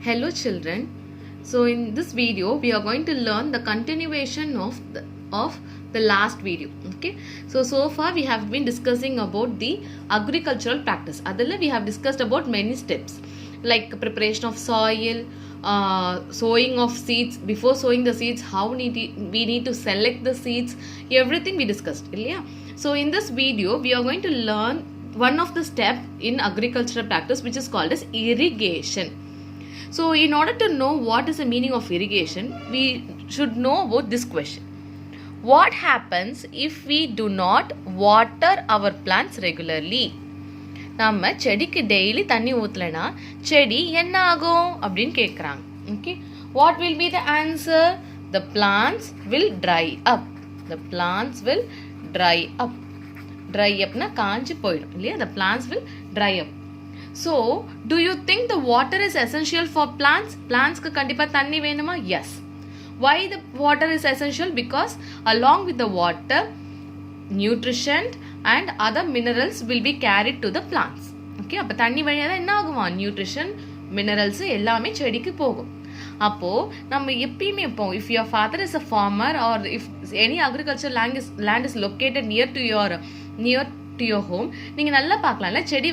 Hello children. So in this video we are going to learn the continuation of the last video. Okay. So far we have been discussing about the agricultural practice. Adala we have discussed about many steps like preparation of soil, sowing of seeds. Before sowing the seeds, how we need to select the seeds. Everything we discussed. Yeah. So in this video we are going to learn one of the step in agricultural practice which is called as irrigation. So in order to know what is the meaning of irrigation, we should know about this question. What happens if we do not water our plants regularly? நம்ம செடிக்கு daily தண்ணி ஊத்தலனா செடி என்ன ஆகும் அப்படினு கேக்குறாங்க. Okay, what will be the answer? The plants will dry up. The plants will dry up. Dry upனா காஞ்சு போய்டும் இல்லையா? The plants will dry up. So, do you think the water is essential for plants? Plants ku kandipa thanni venuma? Yes. Why the water is essential? Because along with the water, nutrition and other minerals will be carried to the plants. Okay, appo thanni valiya da enna aguma? Nutrition, minerals ellame chedikku pogum. அப்போ நம்ம எப்பயுமே இப்போ if your father is a farmer or if any agricultural land is located near to your home, நீங்க நல்லா பார்க்கலாம்ல, செடி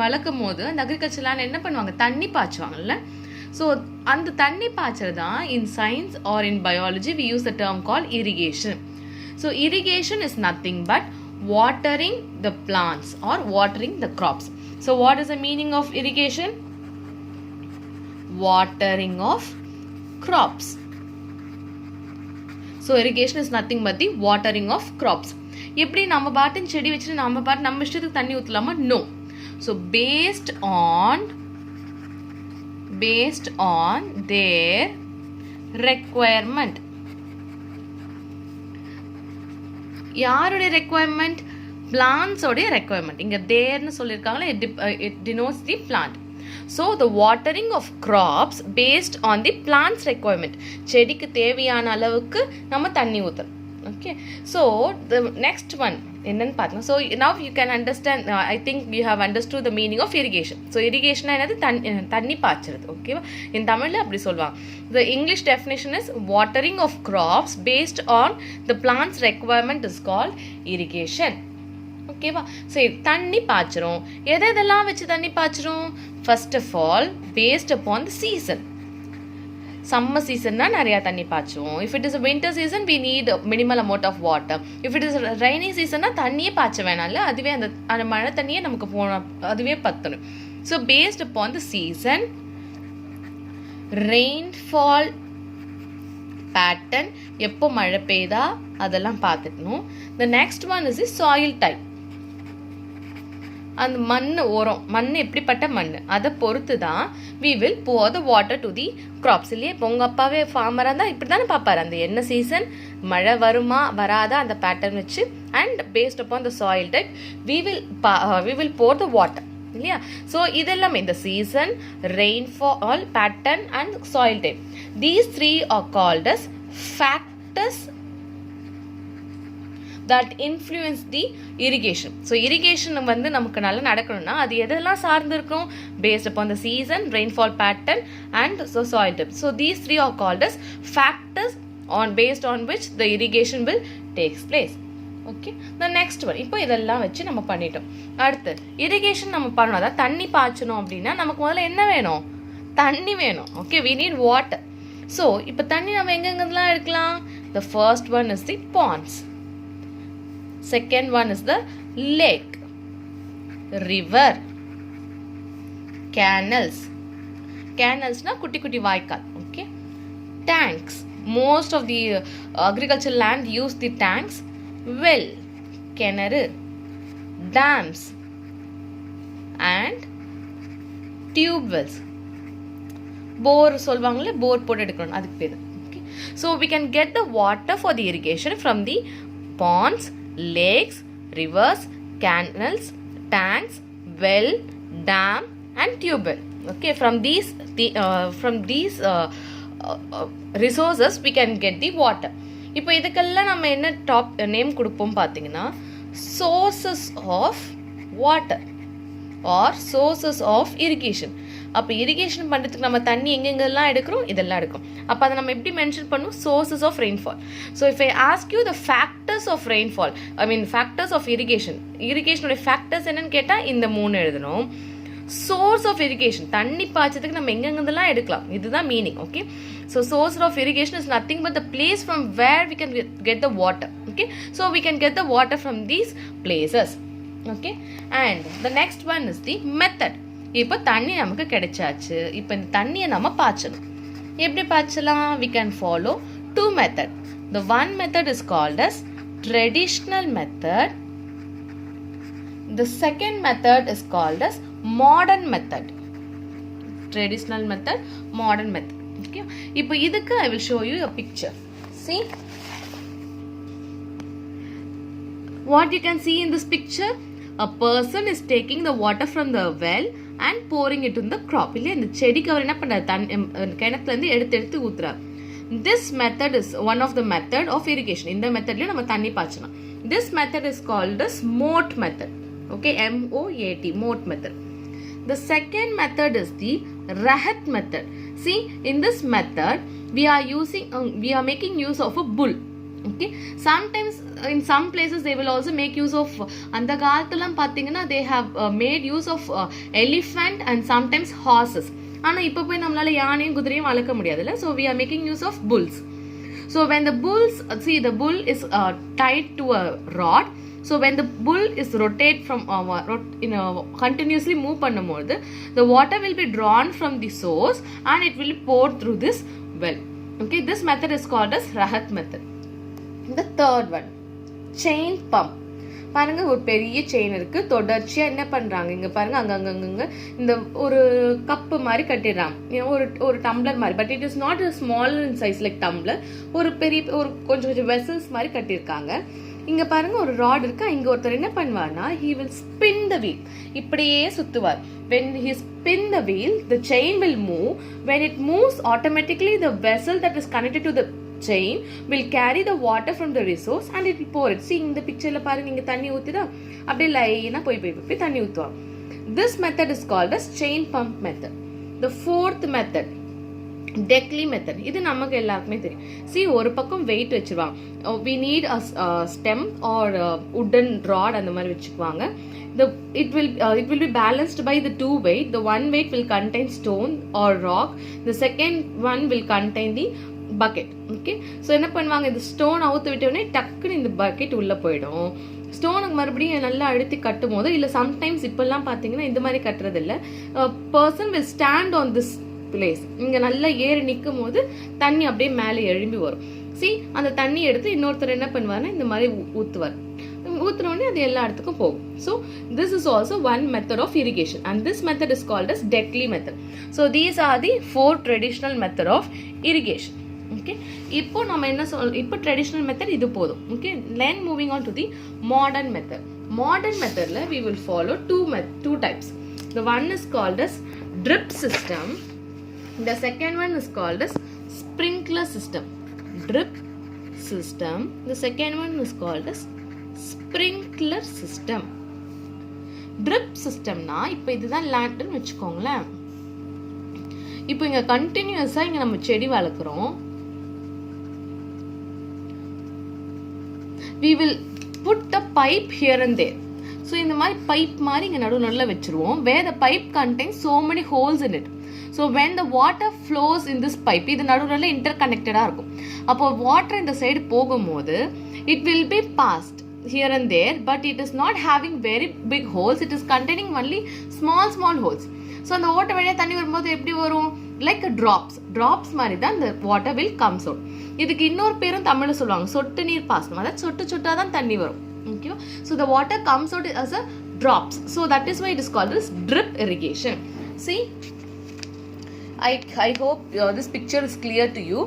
வளர்க்கும் போது அந்த அக்ரிகல்ச்சர் லேண்ட் என்ன பண்ணுவாங்க, தண்ணி பாய்ச்சுவாங்கல்ல. ஸோ அந்த தண்ணி பாய்ச்சறது தான் in science or in biology we use the term called irrigation. So irrigation is nothing but watering the plants or watering the crops. So what is the meaning of irrigation? Watering of crops. So irrigation is nothing but the watering of crops. எப்படி நம்ம பாட்டின் செடி வச்சுட்டு நம்ம இஷ்டத்துக்கு தண்ணி ஊற்றலாமா? No. So based on their requirement. யாருடைய requirement? Plants உடைய requirement. இங்க தேர்னு சொல்லியிருக்காங்களே, it denotes the plant. So the watering of crops based on the plants requirement. செடிக்கு தேவையான அளவுக்கு நம்ம தண்ணி ஊற்றணும். Okay, so the next one என்னன்னு பார்த்தோம். So now you can understand, I think you have understood the meaning of irrigation. So irrigation என்னது? தண்ணி பாய்ச்சறது. ஓகேவா? இன் தமிழ்ல அப்படி சொல்வாங்க. The English definition is watering of crops based on the plant's requirement is called irrigation. ஓகேவா? சரி, தண்ணி பாய்ச்சறோம். எதெல்லாம் வச்சு தண்ணி பாய்ச்சறோம்? First of all, based upon the season. Summer season na nariya thanni paachum. If it is a winter season, we need a minimal amount of water. If it is a rainy season na thanniye paacha venalla, aduve and mala thanniye namakku pona aduve pattanum. So based upon the season, rainfall pattern, eppo mala peida adellam paathiranum. The next one is the soil type. அந்த மண்ணு எப்படிப்பட்ட மண்ணு அதை பொறுத்து தான் we will pour the water to the crops. இல்லையே, இப்போ உங்கள் அப்பாவே ஃபார்மராக இருந்தால் இப்படி தானே பார்ப்பாரு, அந்த என்ன சீசன் மழை வருமா வராதா அந்த பேட்டர்ன் வச்சு, and based upon the soil type we will pour the water. இல்லையா? ஸோ இதெல்லாம் இந்த season, rainfall pattern and soil type, these three are called as factors that influence the irrigation. So irrigation வந்து நமக்கு நல்லா நடக்கணும்னா அது எதெல்லாம் சார்ந்து இருக்கும்? Based upon the season, rainfall pattern and soil type. So these three are called as factors based on which the irrigation will takes place. Okay, the next one. இப்போ இதெல்லாம் வச்சு நம்ம பண்ணிட்டோம். அடுத்து irrigation நம்ம பண்ணணும், அதாவது தண்ணி பாய்ச்சணும் அப்படின்னா நமக்கு முதல்ல என்ன வேணும்? தண்ணி வேணும். Okay, we need water. So இப்போ தண்ணி நம்ம எங்கெங்கெல்லாம் எடுக்கலாம்? The first one is the ponds. Second one is the lake, river, canals. Canals na kutti kutti vaikal. Okay, tanks. Most of the agricultural land use the tanks. Well, kenaru, dams and tube wells. Bore solvaangale, bore போட்டு எடுக்கணும், அதுக்கு பேரு. Okay, so we can get the water for the irrigation from the ponds, lakes, rivers, canals, tanks, well, dam and tube well. Okay, from these resources we can get the water. இப்போ இதுக்கெல்லாம் நம்ம என்ன top name கொடுப்போம் பார்த்தீங்கன்னா, sources of water or sources of irrigation. அப்போ irrigation பண்ணுறதுக்கு நம்ம தண்ணி எங்கெங்கெல்லாம் எடுக்கிறோம், இதெல்லாம் எடுக்கிறோம். அப்போ அதை நம்ம எப்படி மென்ஷன் பண்ணுவோம்? Sources of rainfall. So if I ask you the factors of rainfall, factors of இரிகேஷனுடைய ஃபேக்டர்ஸ் என்னன்னு கேட்டால் இந்த 3 எழுதணும். சோர்ஸ் ஆஃப் இரிகேஷன், தண்ணி பாய்ச்சதுக்கு நம்ம எங்கெங்கெல்லாம் எடுக்கலாம், இதுதான் meaning. Okay, so source of irrigation is nothing but the place from where we can get the water. Okay, so we can get the water from these places. Okay, and the next one is the method. இப்போ தண்ணி நமக்கு கிடைச்சாச்சு. இப்போ இந்த தண்ணியை நம்ம பாய்ச்சணும். எப்படி பாய்ச்சலாம்? We can follow 2 method. The one method is called as traditional method. The second method is called as modern method. Traditional method, modern method. Okay, இப்போ இதுக்கு I will show you a picture. See what you can see in this picture. A person is taking the water from the well and pouring it in the crop. இல்ல இந்த செடிக்கு அவர் என்ன பண்றாரு? கிணத்துல இருந்து எடுத்து ஊத்துறாரு. This method is one of the method of irrigation. இந்த மெத்தட்ல நம்ம தண்ணி பாய்ச்சலாம். This method is called as moat method. Okay, MOAT, moat method. The second method is the rahat method. See, in this method we are making use of a bull. Okay, sometimes in some places they will also make use of அந்த காலத்துல பாத்தீங்கன்னா they have made use of elephant and sometimes horses. ஆனா இப்போ போய் நம்மளால யானையும் குதிரையும் வளர்க்க முடியாதுல்ல. So we are making use of bulls. So when the bulls, see the bull is tied to a rod. So when the bull is rotate from continuously move பண்ணும்போது the water will be drawn from the source and it will be poured through this well. Okay, this method is called as rahat method. The third one, chain pump. பாருங்க, ஒரு பெரிய chain இருக்கு. தொடர்ச்சியா என்ன பண்றாங்க, இங்க பாருங்க, அங்கங்க இந்த ஒரு கப்பு மாதிரி கட்டிடுறாங்க, ஒரு டம்ளர் மாதிரி. But it is not small in size like tumbler. ஒரு பெரிய ஒரு கொஞ்சம் வெசல்ஸ் மாதிரி கட்டியிருக்காங்க. இங்க பாருங்க ஒரு ராட் இருக்கு. இங்க ஒருத்தர் என்ன பண்ணுவார்னா, he will spin the wheel. இப்படியே சுத்துவார். When he spin the wheel, the chain will move. When it moves, automatically the vessel that is connected to the chain will carry the water from the resource and it will pour it. See, இந்த பிக்சர்ல பாருங்க, இங்க தண்ணி ஊத்திதா, அப்படியே லைனா போய் தண்ணி ஊத்துவா. This method is called as chain pump method. The fourth method, Deckley method. இது நமக்கு எல்லாருக்குமே தெரியும். See, ஒரு பக்கம் weight வச்சிருவாங்க. We need a stem or a wooden rod அந்த மாதிரி வச்சுக்குவாங்க. It will be balanced by the 2 weight. The one weight will contain stone or rock. The second one will contain the bucket. Okay, so என்ன பண்ணுவாங்க, இந்த stone அவுத்து விட்டோடனே டக்குன்னு இந்த bucket உள்ள போயிடும். ஸ்டோனுக்கு மறுபடியும் நல்லா அழுத்தி கட்டும் போது, இல்லை சம்டைம்ஸ் இப்பெல்லாம் பார்த்தீங்கன்னா இந்த மாதிரி கட்டுறது இல்லை, person will stand on this place. இங்கே நல்லா ஏறி நிற்கும் போது தண்ணி அப்படியே மேலே எழும்பி வரும். சி, அந்த தண்ணி எடுத்து இன்னொருத்தர் என்ன பண்ணுவார்னா இந்த மாதிரி ஊற்றுவார். ஊத்துனோடனே அது எல்லா இடத்துக்கும் போகும். So this is also one method of irrigation and this method is called as Deckley method. So these are the 4 traditional method of irrigation. Okay, இப்போ நம்ம என்ன இப்போ ட்ரெடிஷ்னல் மெத்தட் இது போதும். Okay, then moving on to the modern method. Modern methodல we will follow two types. The one is called as drip system. The second one is called as sprinkler system. Drip system. The second one is called as sprinkler system. Drip systemனா இப்போ இதுதான் லேண்ட்னு வச்சுக்கோங்களேன். இப்போ இங்க கண்டினியூஸா இங்க நம்ம செடி வளர்க்குறோம். We will put a pipe here and there. So இந்த மாதிரி பைப் மாதிரி இங்க நடுவுல வச்சிருவோம். Where the pipe contains so many holes in it. So when the water flows in this pipe, இது நடுவுல இன்டர்கனெக்டடா இருக்கும். அப்போ வாட்டர் இந்த சைடு போகும்போது it will be passed here and there, but it is not having very big holes. It is containing only small holes. So அந்த ஓட்டை வழியா தண்ணி வரும்போது எப்படி வரும், லைக் ட்ராப்ஸ் மாதிரி தான் இந்த வாட்டர் வில் கம்ஸ் அவுட். இதுக்கு இன்னொரு பேரும் தமிழ்ல சொல்லுவாங்க, சொட்டு நீர் பாசனம். அதாவது சொட்டா தான் தண்ணி வரும். ஓகேவா? So the water comes out as a drops. So that is why it is called as drip irrigation. See, I hope this picture is clear to you.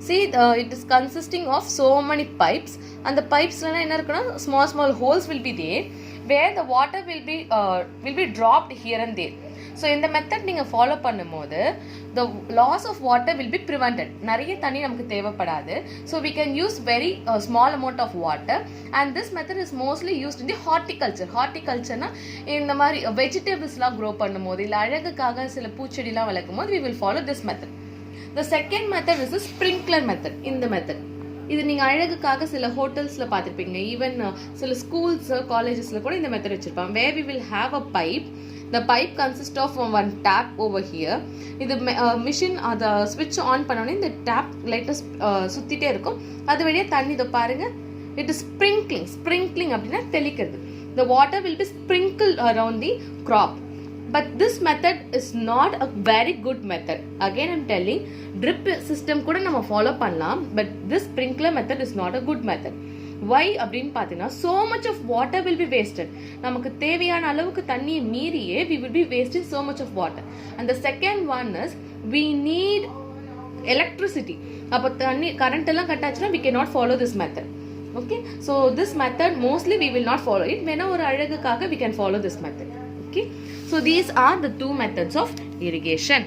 See, it is consisting of so many pipes, and the pipes என்ன இருக்குன்னா small holes will be there where the water will be dropped here and there. So இந்த method நீங்கள் follow பண்ணும்போது the loss of water will be prevented. நிறைய தண்ணி நமக்கு தேவைப்படாது. So we can use very small amount of water and this method is mostly used in the horticulture. Horticulture na இந்த மாதிரி வெஜிடபிள்ஸ்லாம் grow பண்ணும்போது இல்லை அழகுக்காக சில பூச்செடிலாம் வளர்க்கும் போது we will follow this method. The second method is the sprinkler method. இந்த method இது நீங்கள் அழகுக்காக சில ஹோட்டல்ஸில் பார்த்துருப்பீங்க, ஈவன் சில ஸ்கூல்ஸ் காலேஜஸில் கூட இந்த மெத்தட் வச்சுருப்பாங்க. where we will have a pipe. The pipe consists of one tap over here. இது மிஷின் அதை ஸ்விட்ச் ஆன் பண்ணோன்னே இந்த டேப் லைட்டாக சுற்றிட்டே இருக்கும். அது வழியாக தண்ணி இதை பாருங்க, இட் இஸ் ஸ்ப்ரிங்க்லிங் அப்படின்னா தெளிக்கிறது. The water will be sprinkled around the crop. But this method is not a very good method. Again I'm telling, drip system கூட நம்ம ஃபாலோ பண்ணலாம், but this sprinkler method is not a good method. Why அப்படின்னு பார்த்தீங்கன்னா so much of water will be wasted. நமக்கு தேவையான அளவுக்கு தண்ணியை மீறியே we will be wasting so much of water. And the second one is we need electricity. அப்போ தண்ணி current எல்லாம் cut ஆச்சுன்னா we cannot follow this method. Okay, so this method mostly we will not follow it. வேணா ஒரு அழகுக்காக we can follow this method. Okay, so these are the two methods of irrigation.